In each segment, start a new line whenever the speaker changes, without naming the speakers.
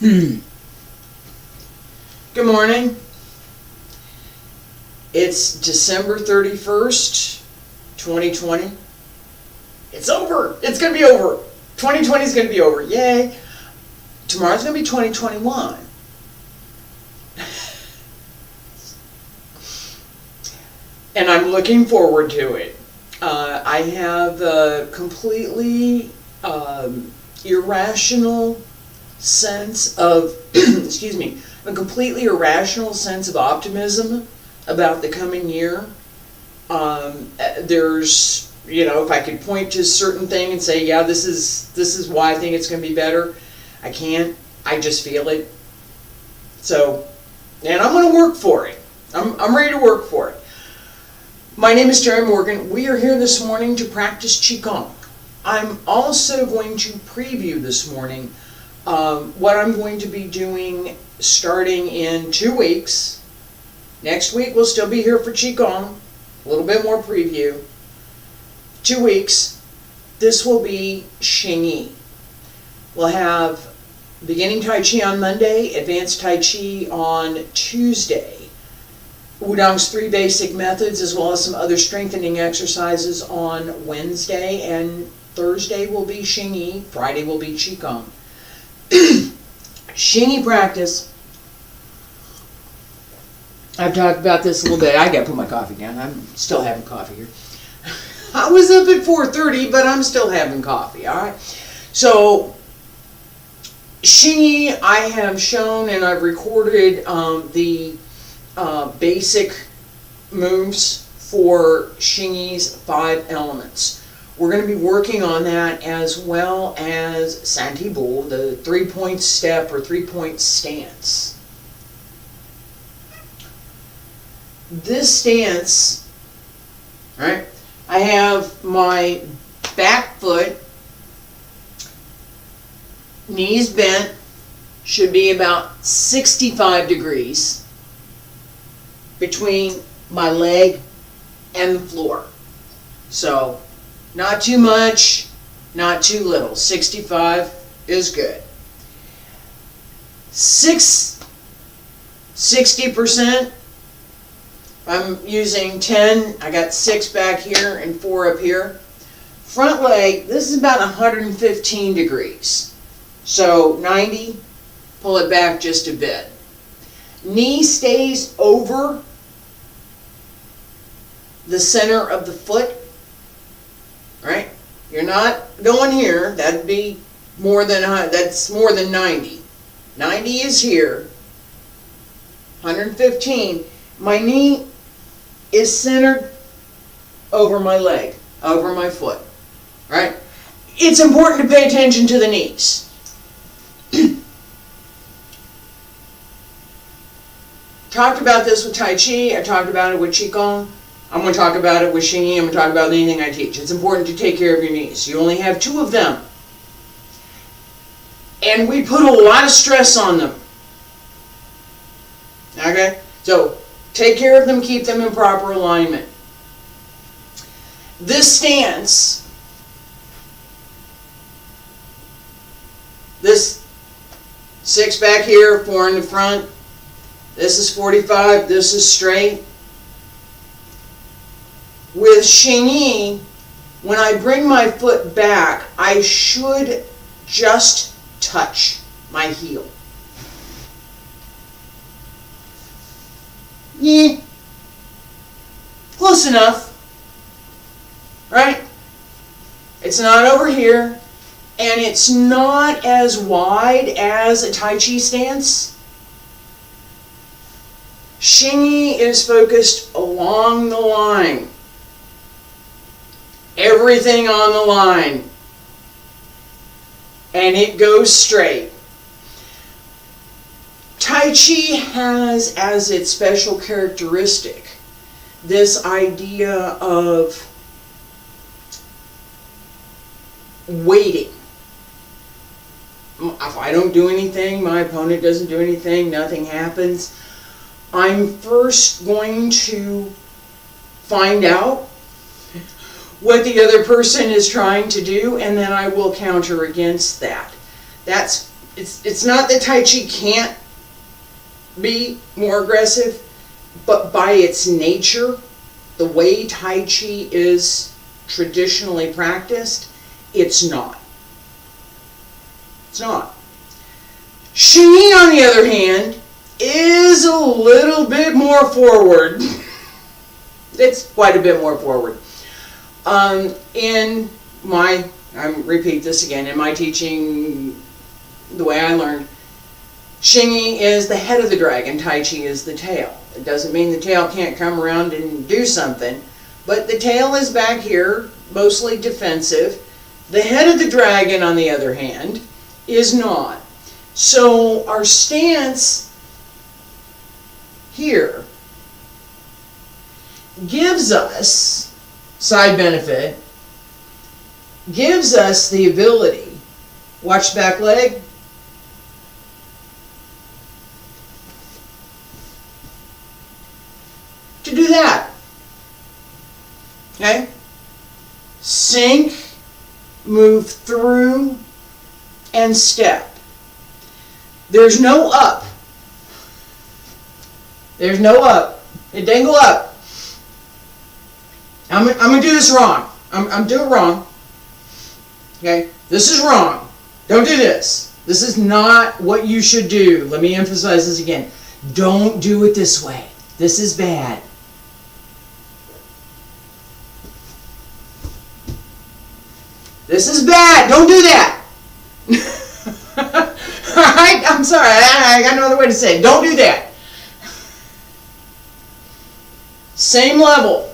Good morning. It's December 31st, 2020. It's over. It's going to be over. 2020 is going to be over. Yay. Tomorrow's going to be 2021. And I'm looking forward to it. I have a completely irrational sense of, excuse me, a completely irrational sense of optimism about the coming year. There's, if I could point to a certain thing and say, yeah, this is why I think it's going to be better, I can't. I just feel it. So, and I'm going to work for it. I'm ready to work for it. My name is Terry Morgan. We are here this morning to practice Qigong. I'm also going to preview this morning what I'm going to be doing starting in 2 weeks. Next week we'll still be here for Qigong, a little bit more preview. 2 weeks, this will be Xingyi. We'll have beginning Tai Chi on Monday, advanced Tai Chi on Tuesday. Wudang's 3 basic methods, as well as some other strengthening exercises on Wednesday, and Thursday will be Xingyi, Friday will be Qigong. Xingyi practice. I've talked about this a little bit. I gotta put my coffee down. I'm still having coffee here. I was up at 4:30, but I'm still having coffee, alright? So, Xingyi, I have shown and I've recorded the basic moves for Xingyi's 5 elements. We're going to be working on that as well as Santibo, the 3-point step or 3-point stance. This stance, right? I have my back foot, knees bent, should be about 65 degrees between my leg and the floor. So, not too much, not too little. 65 is good. 60%. I'm using 10. I got 6 back here and 4 up here. Front leg, this is about 115 degrees. So 90, pull it back just a bit. Knee stays over the center of the foot. Right? You're not going here. That'd be that's more than 90. 90 is here. 115. My knee is centered over my leg, over my foot. Right? It's important to pay attention to the knees. Talked about this with Tai Chi. I talked about it with Qigong. I'm going to talk about it with Xingyi. I'm going to talk about anything I teach. It's important to take care of your knees. You only have 2 of them. And we put a lot of stress on them. Okay? So, take care of them, keep them in proper alignment. This stance, this 6 back here, 4 in the front, this is 45, this is straight. With Xingyi, when I bring my foot back, I should just touch my heel. Yeah. Close enough. Right? It's not over here, and it's not as wide as a Tai Chi stance. Xingyi is focused along the line. Everything on the line. And it goes straight. Tai Chi has as its special characteristic this idea of waiting. If I don't do anything, my opponent doesn't do anything, nothing happens. I'm first going to find out what the other person is trying to do, and then I will counter against that. That's it's not that Tai Chi can't be more aggressive, but by its nature, the way Tai Chi is traditionally practiced, it's not. It's not. Xingyi, on the other hand, is a little bit more forward. It's quite a bit more forward. I repeat this again, in my teaching, the way I learned, Xingyi is the head of the dragon, Tai Chi is the tail. It doesn't mean the tail can't come around and do something, but the tail is back here, mostly defensive. The head of the dragon, on the other hand, is not. So our stance here gives us, side benefit, gives us the ability, watch the back leg, to do that. Okay? Sink, move through, and step. There's no up. There's no up. It didn't go up. I'm going to do this wrong. I'm doing it wrong. Okay? This is wrong. Don't do this. This is not what you should do. Let me emphasize this again. Don't do it this way. This is bad. This is bad. Don't do that. Alright? I'm sorry. I got no other way to say it. Don't do that. Same level.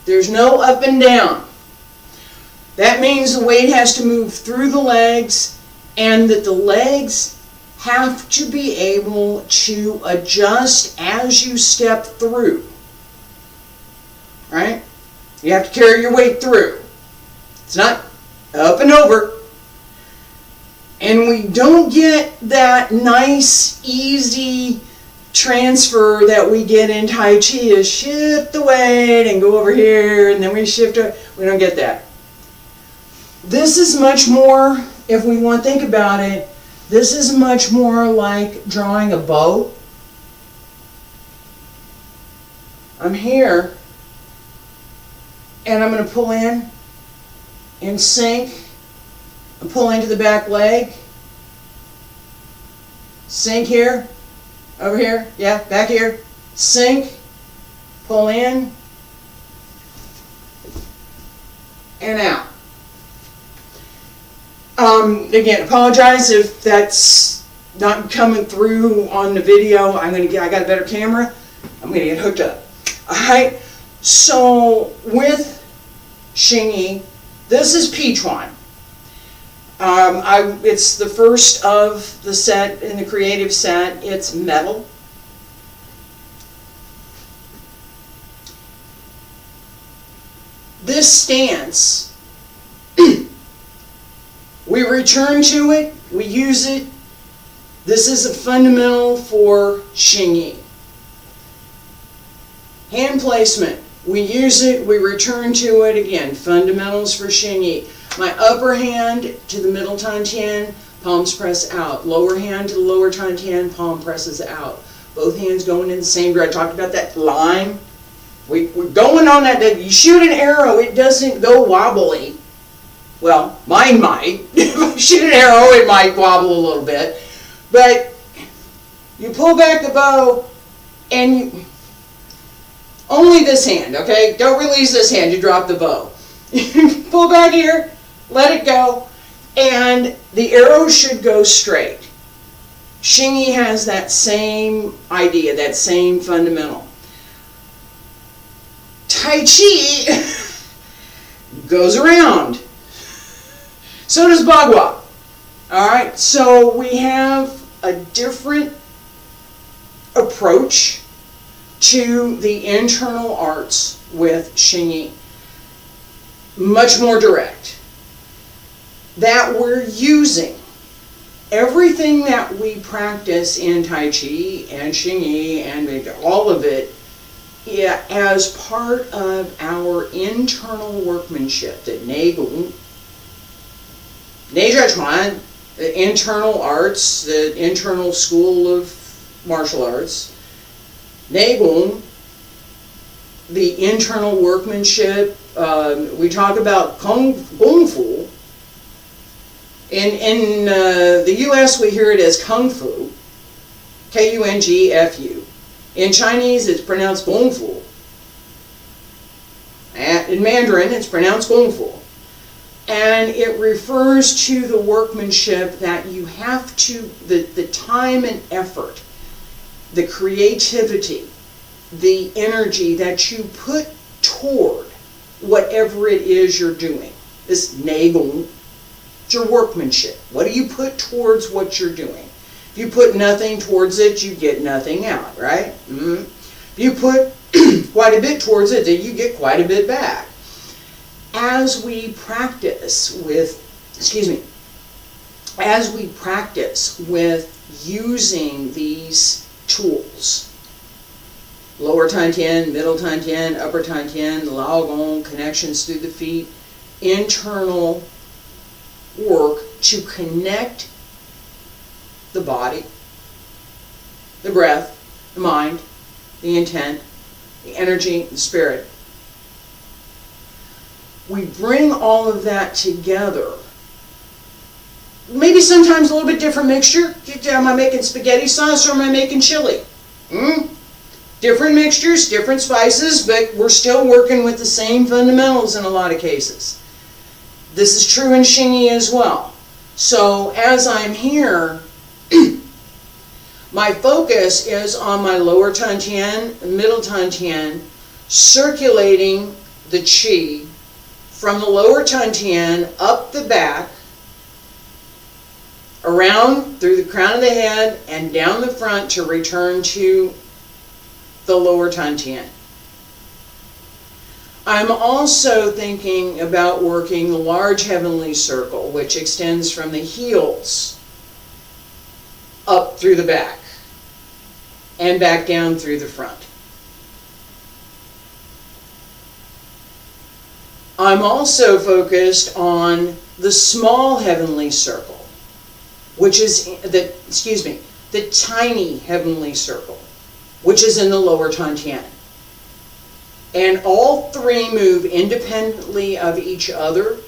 There's no up and down. That means the weight has to move through the legs, and that the legs have to be able to adjust as you step through. Right? You have to carry your weight through. It's not up and over. And we don't get that nice, easy transfer that we get in Tai Chi, is shift the weight and go over here, and then we shift it. We don't get that. This is much more, if we want to think about it, this is much more like drawing a bow. I'm here, and I'm going to pull in and sink and pull into the back leg. Sink here, over here, yeah, back here. Sink, pull in, and out. Again, apologize if that's not coming through on the video. I got a better camera. I'm going to get hooked up. Alright, so with Xingyi, this is Pichuan. It's the first of the set in the creative set. It's metal. This stance, we return to it, we use it. This is a fundamental for Xingyi. Hand placement, we use it, we return to it again. Fundamentals for Xingyi. My upper hand to the middle Tantian, palms press out. Lower hand to the lower Tantian, palm presses out. Both hands going in the same direction. I talked about that line. We're going on that. You shoot an arrow, it doesn't go wobbly. Well, mine might. If I shoot an arrow, it might wobble a little bit. But you pull back the bow, and only this hand, okay? Don't release this hand, you drop the bow. Pull back here, let it go, and the arrow should go straight. Xingyi has that same idea, that same fundamental. Tai Chi goes around. So does Bagua. Alright, so we have a different approach to the internal arts with Xingyi. Much more direct. That we're using everything that we practice in Tai Chi and Xingyi and all of it, yeah, as part of our internal workmanship, that Neigung, Neizhuchuan, the internal arts, the internal school of martial arts. Neigong, the internal workmanship. We talk about Kung Fu. In the U.S. we hear it as Kung Fu, K-U-N-G-F-U. In Chinese it's pronounced Gong Fu. And in Mandarin it's pronounced Gong Fu. And it refers to the workmanship that you have to, the time and effort, the creativity, the energy that you put toward whatever it is you're doing. This Neigong, it's your workmanship. What do you put towards what you're doing? If you put nothing towards it, you get nothing out, right? Mm-hmm. If you put quite a bit towards it, then you get quite a bit back. As we practice with, as we practice with using these tools, lower Tantian, middle Tantian, upper Tantian, Lao Gong, connections through the feet, internal work to connect the body, the breath, the mind, the intent, the energy, the spirit. We bring all of that together. Maybe sometimes a little bit different mixture. Am I making spaghetti sauce or am I making chili? Different mixtures, different spices, but we're still working with the same fundamentals in a lot of cases. This is true in Xingyi as well. So as I'm here, my focus is on my lower Tantian, middle Tantian, circulating the qi from the lower Tantian up the back, around through the crown of the head and down the front to return to the lower Tantian. I'm also thinking about working the large heavenly circle, which extends from the heels up through the back and back down through the front. I'm also focused on the small heavenly circle, which is the tiny heavenly circle, which is in the lower Tantian. And all three move independently of each other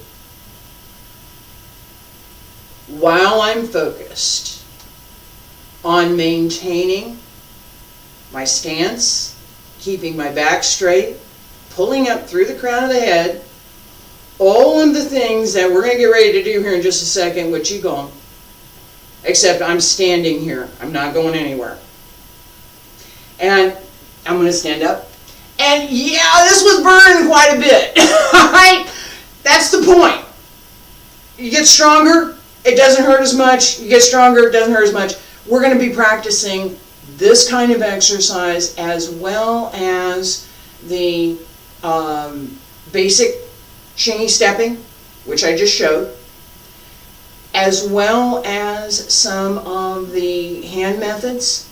while I'm focused on maintaining my stance, keeping my back straight, pulling up through the crown of the head, all of the things that we're going to get ready to do here in just a second with Qigong, except I'm standing here. I'm not going anywhere. And I'm going to stand up. And yeah, this was burning quite a bit. Right? That's the point. You get stronger, it doesn't hurt as much. You get stronger, it doesn't hurt as much. We're going to be practicing this kind of exercise as well as the basic Xingyi stepping, which I just showed, as well as some of the hand methods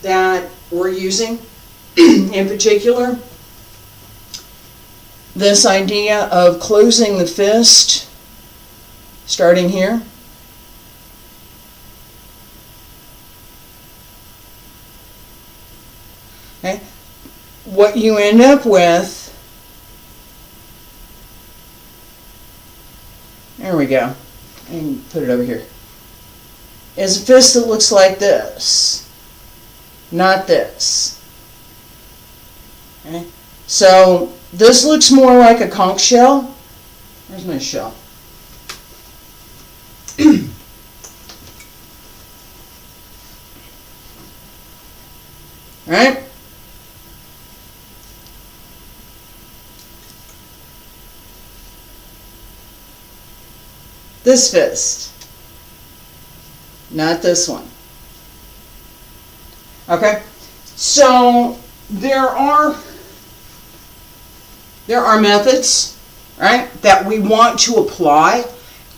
that we're using. In particular, this idea of closing the fist, starting here, okay. What you end up with, there we go, and put it over here, is a fist that looks like this, not this. Okay. So this looks more like a conch shell. Where's my shell? Right? This fist, not this one. Okay? So there are methods, right, that we want to apply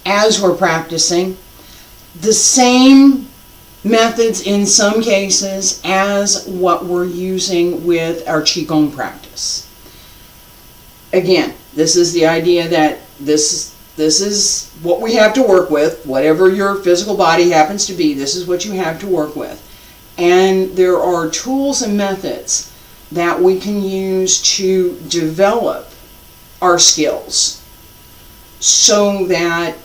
as we're practicing. The same methods in some cases as what we're using with our Qigong practice. Again, this is the idea that this This is what we have to work with. Whatever your physical body happens to be, this is what you have to work with. And there are tools and methods that we can use to develop our skills so that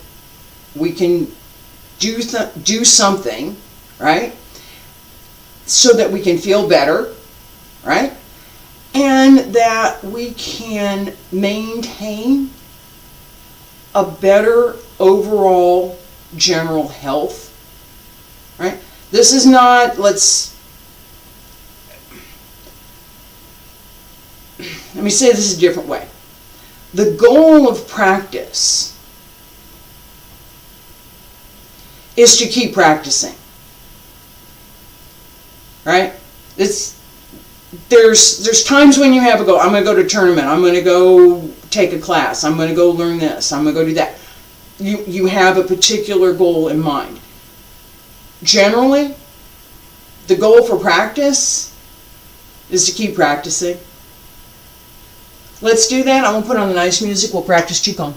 we can do something, right? So that we can feel better, right? And that we can maintain a better overall general health, right? This is not, let me say this a different way. The goal of practice is to keep practicing, right? There's times when you have a goal. I'm going to go to a tournament. I'm going to go take a class. I'm going to go learn this. I'm going to go do that. You have a particular goal in mind. Generally, the goal for practice is to keep practicing. Let's do that. I'm going to put on the nice music. We'll practice Qigong.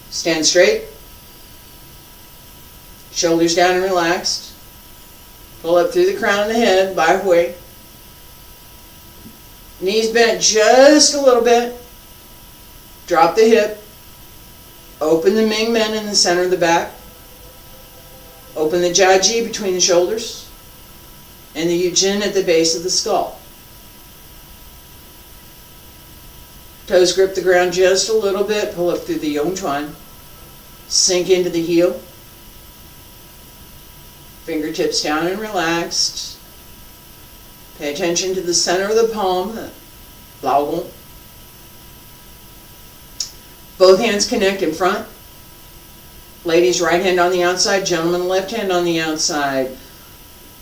Stand straight. Shoulders down and relaxed. Pull up through the crown of the head, Bai Hui. Knees bent just a little bit. Drop the hip. Open the Ming Men in the center of the back. Open the Jiaji between the shoulders. And the Yujin at the base of the skull. Toes grip the ground just a little bit. Pull up through the Yongchuan. Sink into the heel. Fingertips down and relaxed. Pay attention to the center of the palm, the Laogong. Both hands connect in front. Ladies, right hand on the outside. Gentlemen, left hand on the outside.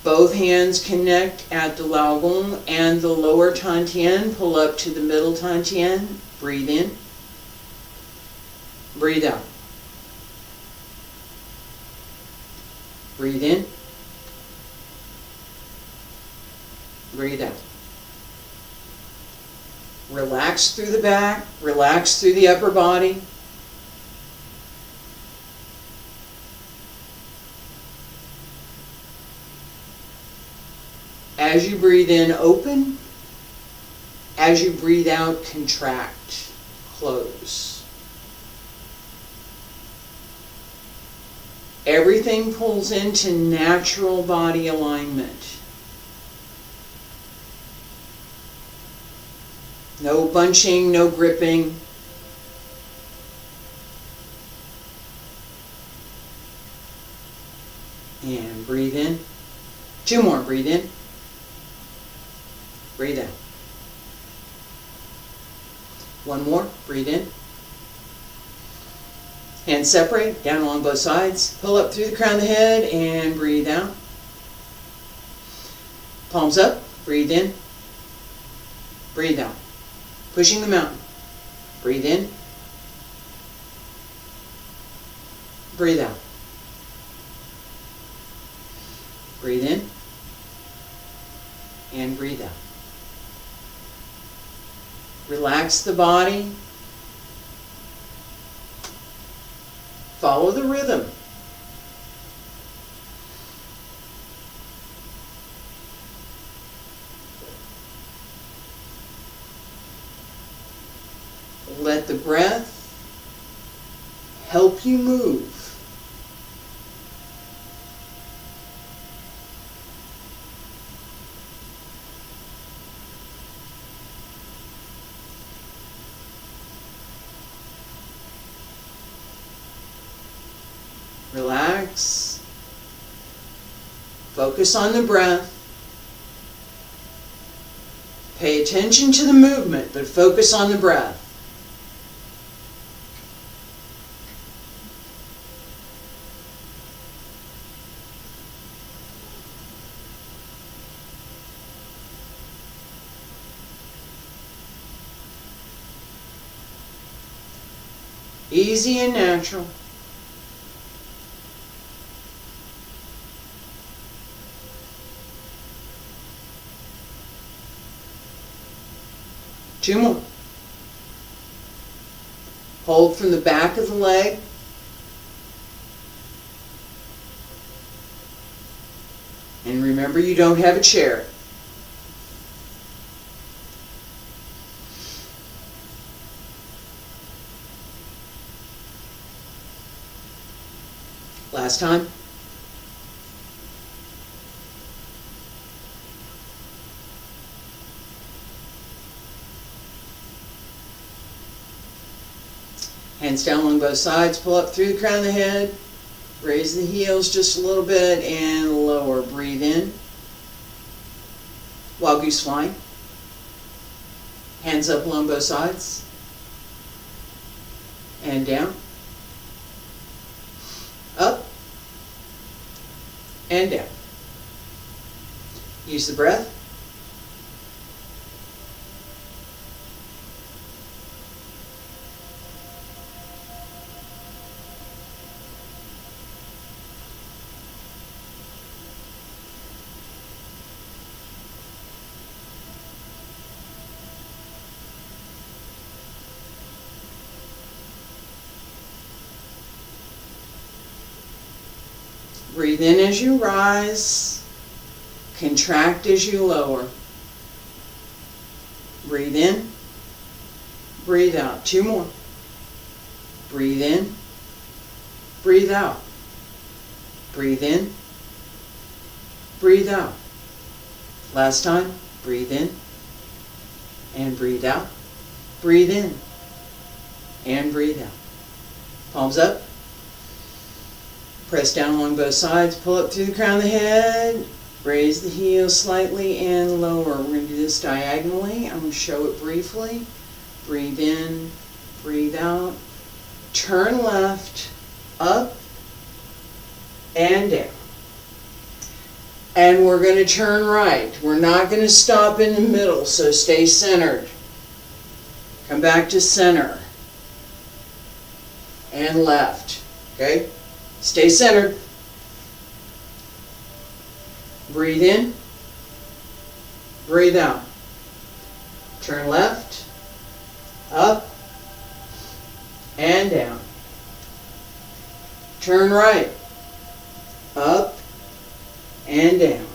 Both hands connect at the Laogong and the lower Tantian. Pull up to the middle Tantian. Breathe in. Breathe out. Breathe in. Breathe out. Relax through the back. Relax through the upper body. As you breathe in, open. As you breathe out, contract. Close. Everything pulls into natural body alignment. No bunching, no gripping. And breathe in. 2 more. Breathe in. Breathe out. 1 more. Breathe in. Hands separate, down along both sides. Pull up through the crown of the head and breathe out. Palms up, breathe in. Breathe out. Pushing the mountain. Breathe in. Breathe out. Breathe in. And breathe out. Relax the body. Follow the rhythm. Let the breath help you move. Relax. Focus on the breath. Pay attention to the movement, but focus on the breath. Easy and natural. 2 more. Hold from the back of the leg. And remember, you don't have a chair. Last time. Hands down along both sides, pull up through the crown of the head, raise the heels just a little bit and lower. Breathe in. Wild goose flying. Hands up along both sides. And down. Up. And down. Use the breath. Breathe in as you rise, contract as you lower. Breathe in, breathe out. 2 more. Breathe in, breathe out. Breathe in, breathe out. Last time, breathe in and breathe out. Breathe in and breathe out. Palms up. Press down along both sides, pull up through the crown of the head, raise the heels slightly and lower. We're going to do this diagonally. I'm going to show it briefly. Breathe in, breathe out. Turn left, up, and down. And we're going to turn right. We're not going to stop in the middle, so stay centered. Come back to center. And left. Okay? Stay centered. Breathe in. Breathe out. Turn left, up, and down. Turn right, up, and down.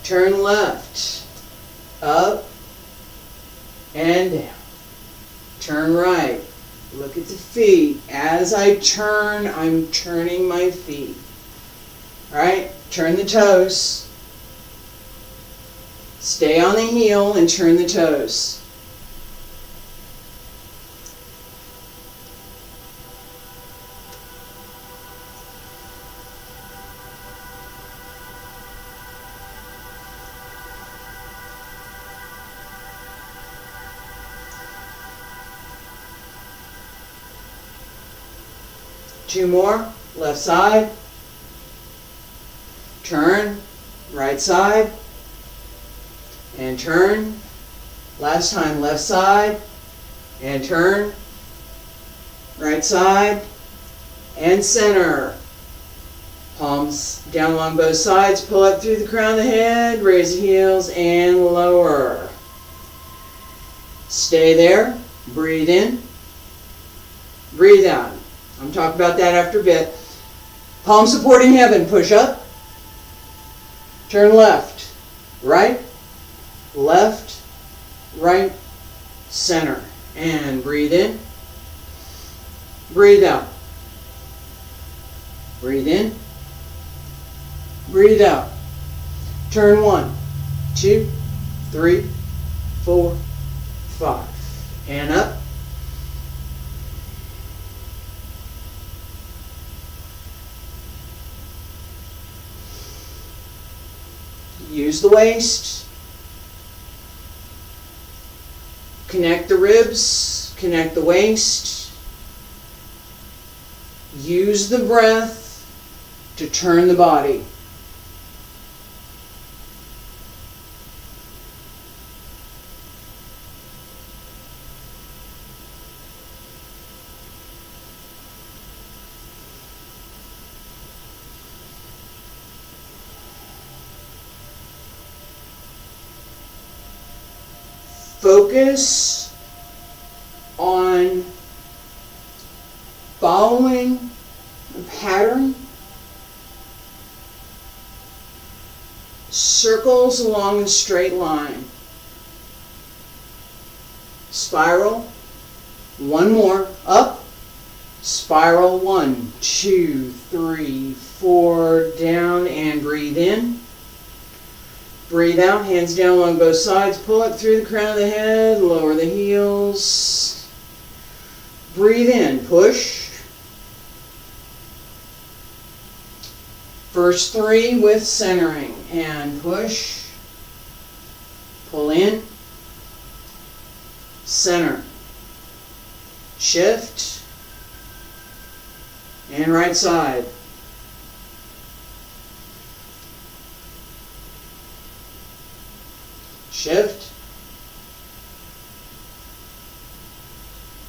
Turn left, up, and down. Turn right. Look at the feet. As I turn, I'm turning my feet. All right? Turn the toes. Stay on the heel and turn the toes. Two more. Left side. Turn. Right side. And turn. Last time, left side. And turn. Right side. And center. Palms down along both sides. Pull up through the crown of the head. Raise the heels and lower. Stay there. Breathe in. Breathe out. I'm talking about that after a bit. Palm supporting heaven. Push up. Turn left. Right. Left. Right. Center. And breathe in. Breathe out. Breathe in. Breathe out. Turn 1, 2, 3, 4, 5. And up. Use the waist. Connect the ribs. Connect the waist. Use the breath to turn the body. Focus on following a pattern. Circles along a straight line. Spiral. One more. Up. Spiral. 1, 2, 3, 4. Down and breathe in. Breathe out. Hands down along both sides. Pull up through the crown of the head. Lower the heels. Breathe in. Push. First 3 with centering. And push. Pull in. Center. Shift. And right side. Shift.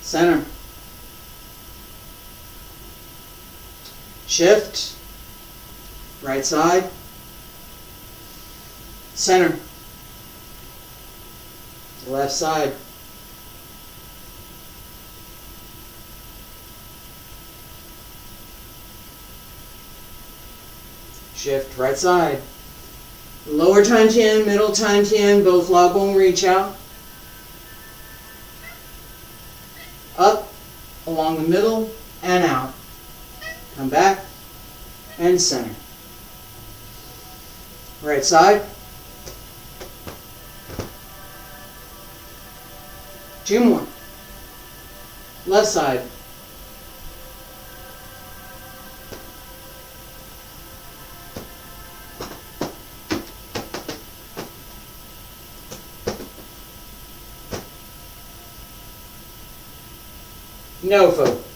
Center. Shift. Right side. Center. Left side. Shift. Right side. Lower Tantian, middle Tantian, both log bone reach out. Up, along the middle, and out. Come back, and center. Right side. 2 more. Left side. No, folks.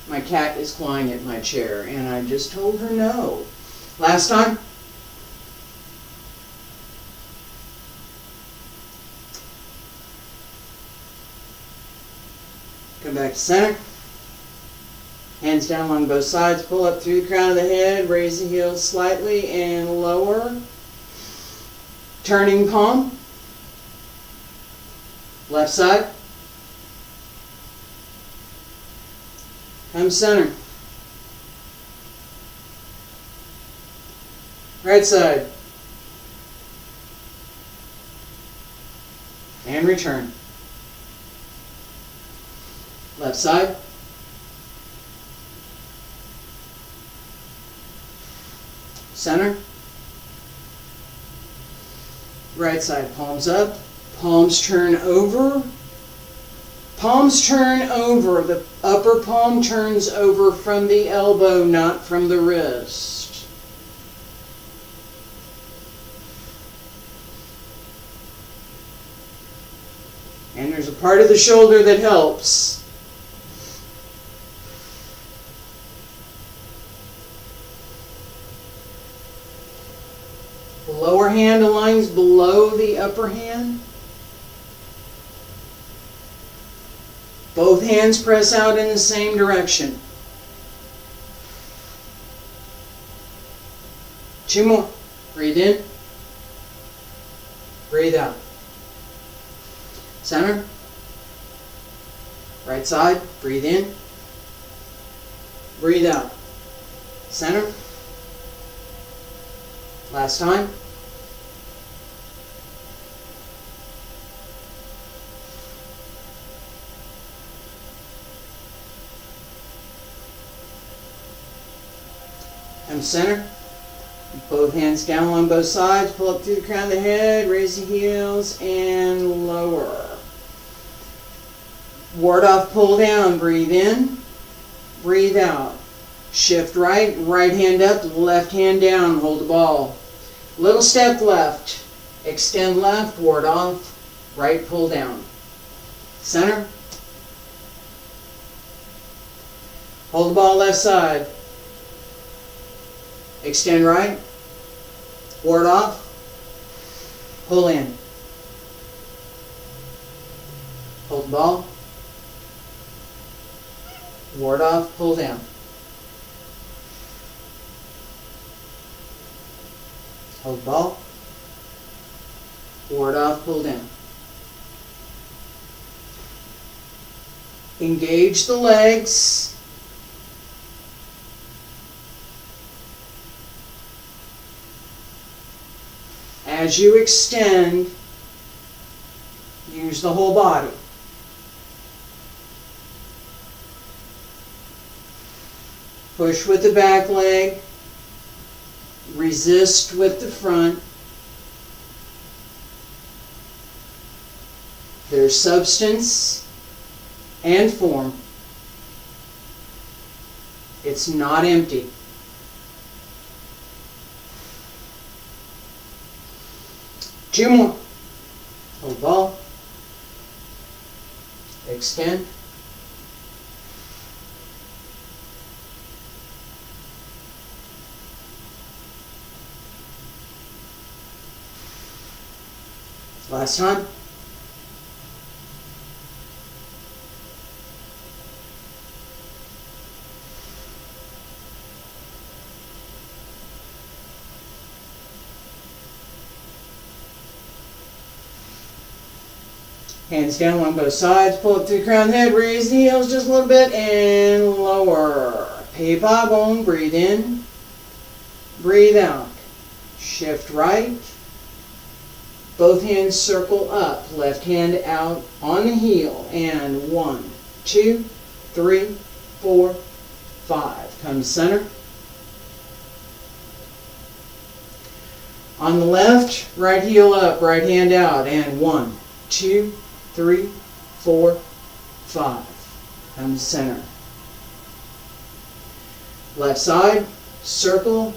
My cat is clawing at my chair, and I just told her no. Last time. Come back to center. Hands down along both sides. Pull up through the crown of the head. Raise the heels slightly and lower. Turning palm. Left side. Come center. Right side. And return. Left side. Center. Right side. Palms up. Palms turn over. Palms turn over. The upper palm turns over from the elbow, not from the wrist. And there's a part of the shoulder that helps. The lower hand aligns below the upper hand. Both hands press out in the same direction. 2 more. Breathe in. Breathe out. Center. Right side. Breathe in. Breathe out. Center. Last time. And center. Both hands down along both sides. Pull up through the crown of the head. Raise the heels and lower. Ward off, pull down. Breathe in. Breathe out. Shift right. Right hand up. Left hand down. Hold the ball. Little step left. Extend left. Ward off. Right, pull down. Center. Hold the ball left side. Extend right. Ward off. Pull in. Hold the ball. Ward off. Pull down. Hold the ball. Ward off. Pull down. Engage the legs. As you extend, use the whole body. Push with the back leg. Resist with the front. There's substance and form. It's not empty. Two more. Hold ball. Extend. Last time. Hands down along both sides. Pull up to the crown of the head. Raise the heels just a little bit and lower. Pei-pa bong. Breathe in. Breathe out. Shift right. Both hands circle up. Left hand out on the heel. And 1, 2, 3, 4, 5. Come to center. On the left, right heel up, right hand out. And 1, 2, 3, 4, 5. Come to center. Left side, circle.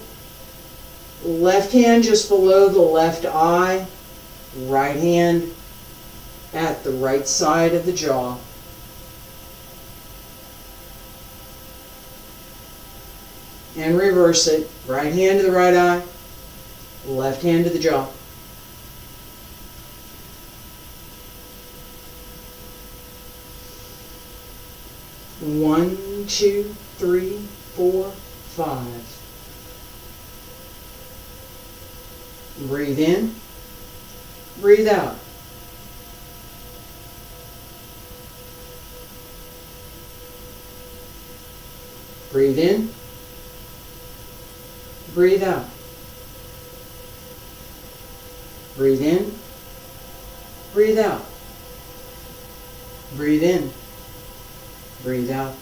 Left hand just below the left eye. Right hand at the right side of the jaw. And reverse it. Right hand to the right eye. Left hand to the jaw. One, 2, 3, 4, 5. Breathe in. Breathe out. Breathe in. Breathe out. Breathe in. Breathe out. Breathe in. Breathe out.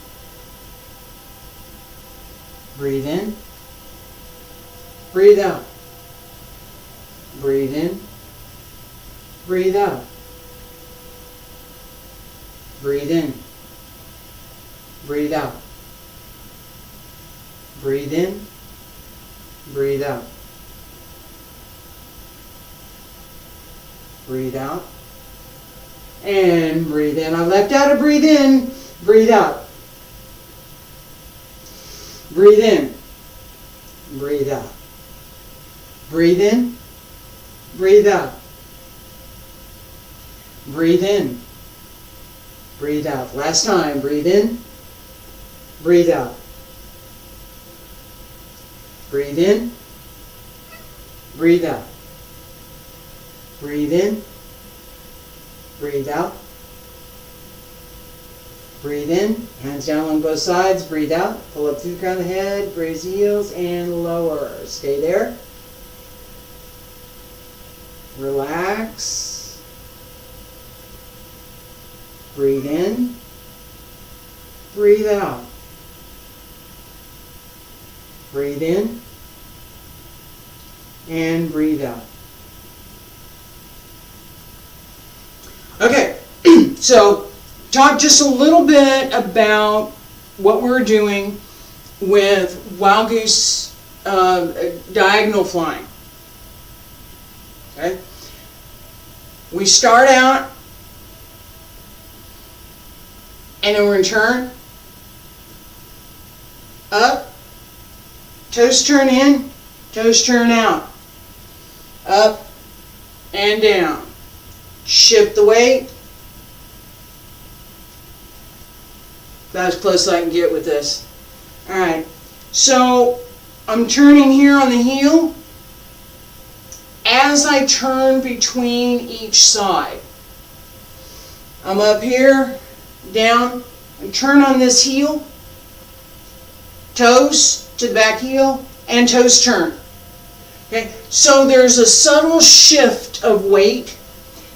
Breathe in. Breathe out. Breathe in. Breathe out. Breathe in. Breathe out. Breathe in. Breathe out. Breathe out. And breathe in. I left out a breathe in. Breathe out. Breathe in. Breathe out. Breathe in. Breathe out. Breathe in. Breathe out. Last time. Breathe in. Breathe out. Breathe in. Breathe out. Breathe in. Breathe out. Breathe in. Hands down along both sides. Breathe out. Pull up through the crown of the head. Raise the heels and lower. Stay there. Relax. Breathe in. Breathe out. Breathe in. And breathe out. Okay, so talk just a little bit about what we're doing with Wild Goose diagonal flying. Okay, we start out and then we're going to turn up, toes turn in, toes turn out, up and down. Shift the weight. That's as close as I can get with this. Alright, so I'm turning here on the heel. As I turn between each side, I'm up here, down, and turn on this heel, toes to the back heel, and toes turn. Okay, so there's a subtle shift of weight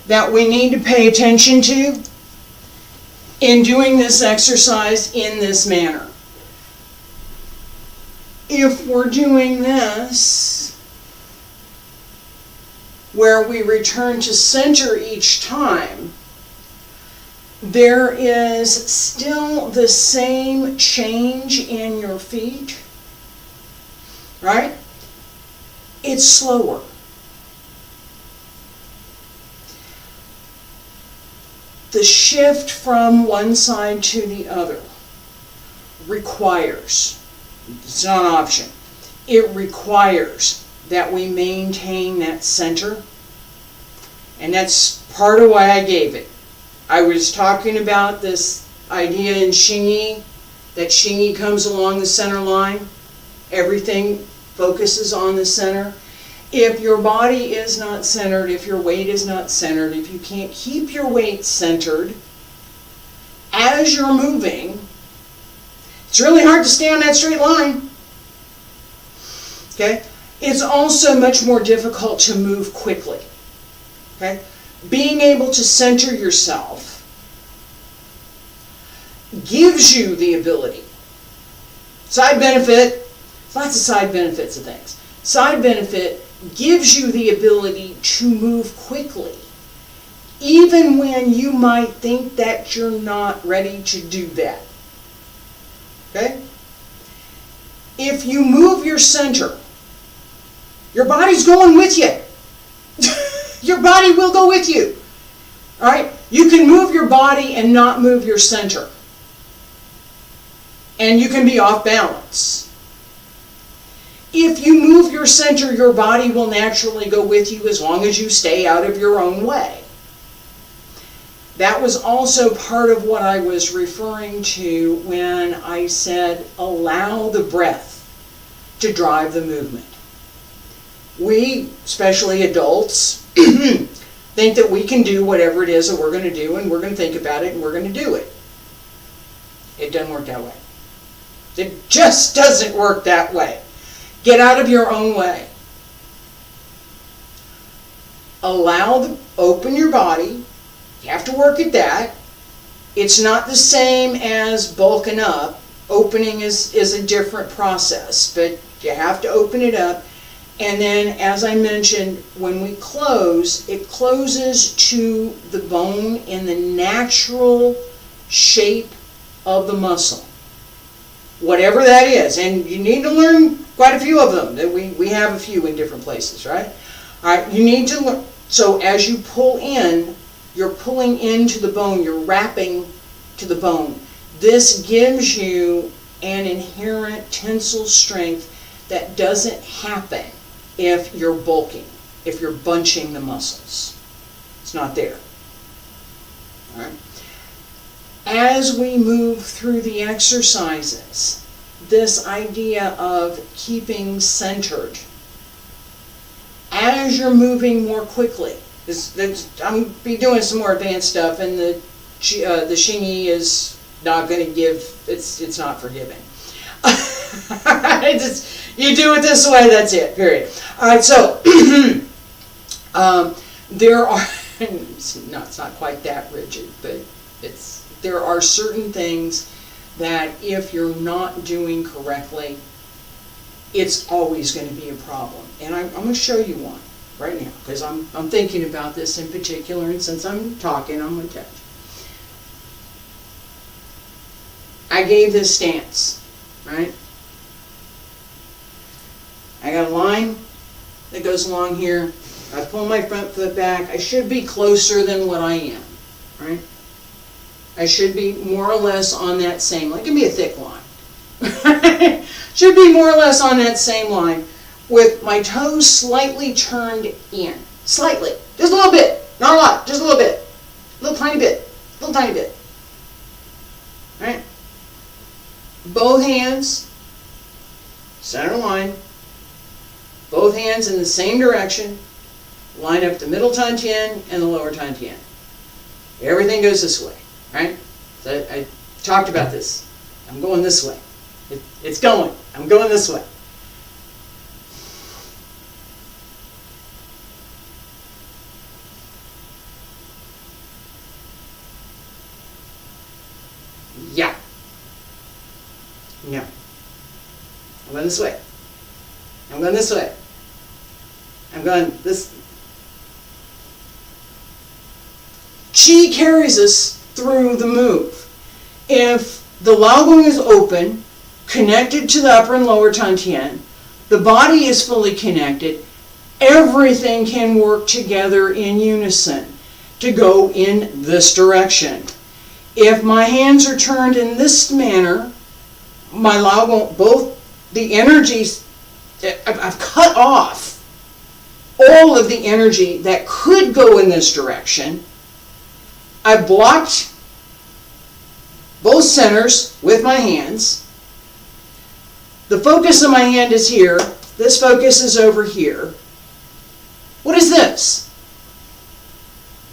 that we need to pay attention to in doing this exercise in this manner. If we're doing this, where we return to center each time, there is still the same change in your feet, right? It's slower. The shift from one side to the other requires, it's not an option, it requires that we maintain that center. And that's part of why I gave it. I was talking about this idea in Xingyi, that Xingyi comes along the center line. Everything focuses on the center. If your body is not centered, if your weight is not centered, if you can't keep your weight centered as you're moving, it's really hard to stay on that straight line. Okay? It's also much more difficult to move quickly. Okay? Being able to center yourself gives you the ability. Side benefit, lots of side benefits of things. Side benefit gives you the ability to move quickly, even when you might think that you're not ready to do that. Okay? If you move your center, your body's going with you. Your body will go with you. All right? You can move your body and not move your center. And you can be off balance. If you move your center, your body will naturally go with you as long as you stay out of your own way. That was also part of what I was referring to when I said allow the breath to drive the movement. We, especially adults, think that we can do whatever it is that we're going to do, and we're going to think about it, and we're going to do it. It doesn't work that way. It just doesn't work that way. Get out of your own way. Open your body. You have to work at that. It's not the same as bulking up. Opening is a different process, but you have to open it up. And then, as I mentioned, when we close, it closes to the bone in the natural shape of the muscle. Whatever that is. And you need to learn quite a few of them. We have a few in different places, right? All right, you need to learn. So as you pull in, you're pulling into the bone. You're wrapping to the bone. This gives you an inherent tensile strength that doesn't happen if you're bulking, if you're bunching the muscles. It's not there. All right. As we move through the exercises, this idea of keeping centered, as you're moving more quickly, I'm be doing some more advanced stuff, and the Xingyi is not going to give. It's not forgiving. You do it this way. That's it. Period. All right. So there are. It's not quite that rigid, but there are certain things that if you're not doing correctly, it's always going to be a problem. And I'm going to show you one right now, because I'm thinking about this in particular, and since I'm talking, I'm going to tell you. I gave this stance, right? I got a line that goes along here. I pull my front foot back. I should be closer than what I am, right? I should be more or less on that same line. It can be a thick line. Should be more or less on that same line with my toes slightly turned in. Slightly. Just a little bit. Not a lot. Just a little bit. A little tiny bit. A little tiny bit. Right? Both hands, center line. Both hands in the same direction. Line up the middle Tantian and the lower Tantian. Everything goes this way. Right? So Talked about this. I'm going this way. It's going. I'm going this way. Yeah. No. I'm going this way. I'm going this way. I'm going this. Qi carries us through the move. If the Laogong is open, connected to the upper and lower Tantien, the body is fully connected, everything can work together in unison to go in this direction. If my hands are turned in this manner, my Laogong, both the energies, I've cut off all of the energy that could go in this direction. I've blocked both centers with my hands. The focus of my hand is here. This focus is over here. What is this?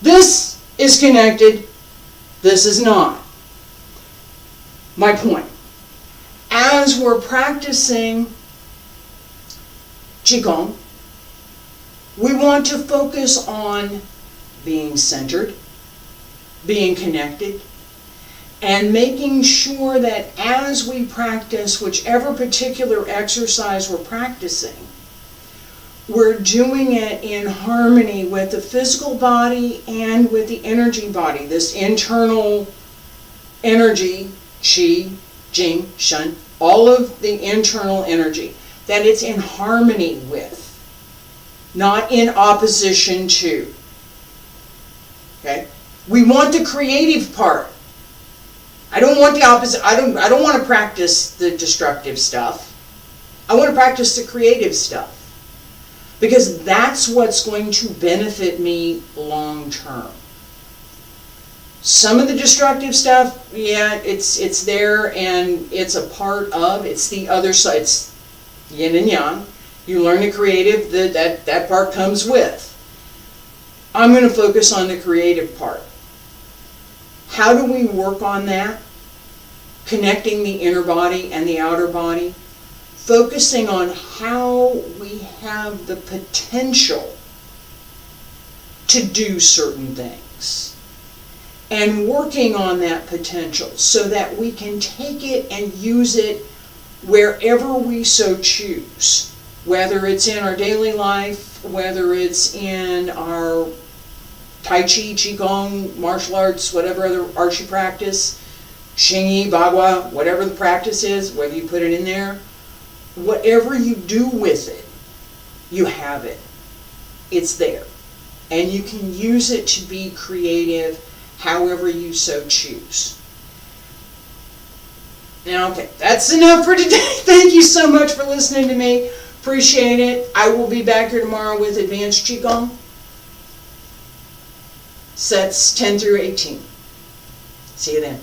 This is connected. This is not. My point. As we're practicing Qigong, we want to focus on being centered, being connected, and making sure that as we practice whichever particular exercise we're practicing, we're doing it in harmony with the physical body and with the energy body, this internal energy, Qi, Jing, Shen, all of the internal energy, that it's in harmony with, not in opposition to. Okay? We want the creative part. I don't want the opposite. I don't want to practice the destructive stuff. I want to practice the creative stuff. Because that's what's going to benefit me long term. Some of the destructive stuff, yeah, it's there and it's a part of, it's the other side. It's yin and yang. You learn the creative, that part comes with. I'm going to focus on the creative part. How do we work on that? Connecting the inner body and the outer body. Focusing on how we have the potential to do certain things. And working on that potential so that we can take it and use it wherever we so choose. Whether it's in our daily life, whether it's in our Tai Chi, Qigong, martial arts, whatever other arts you practice, Xingyi, Bagua, whatever the practice is, whether you put it in there, whatever you do with it, you have it. It's there. And you can use it to be creative however you so choose. Now, okay, that's enough for today. Thank you so much for listening to me. Appreciate it. I will be back here tomorrow with Advanced Qigong. Sets 10 through 18. See you then.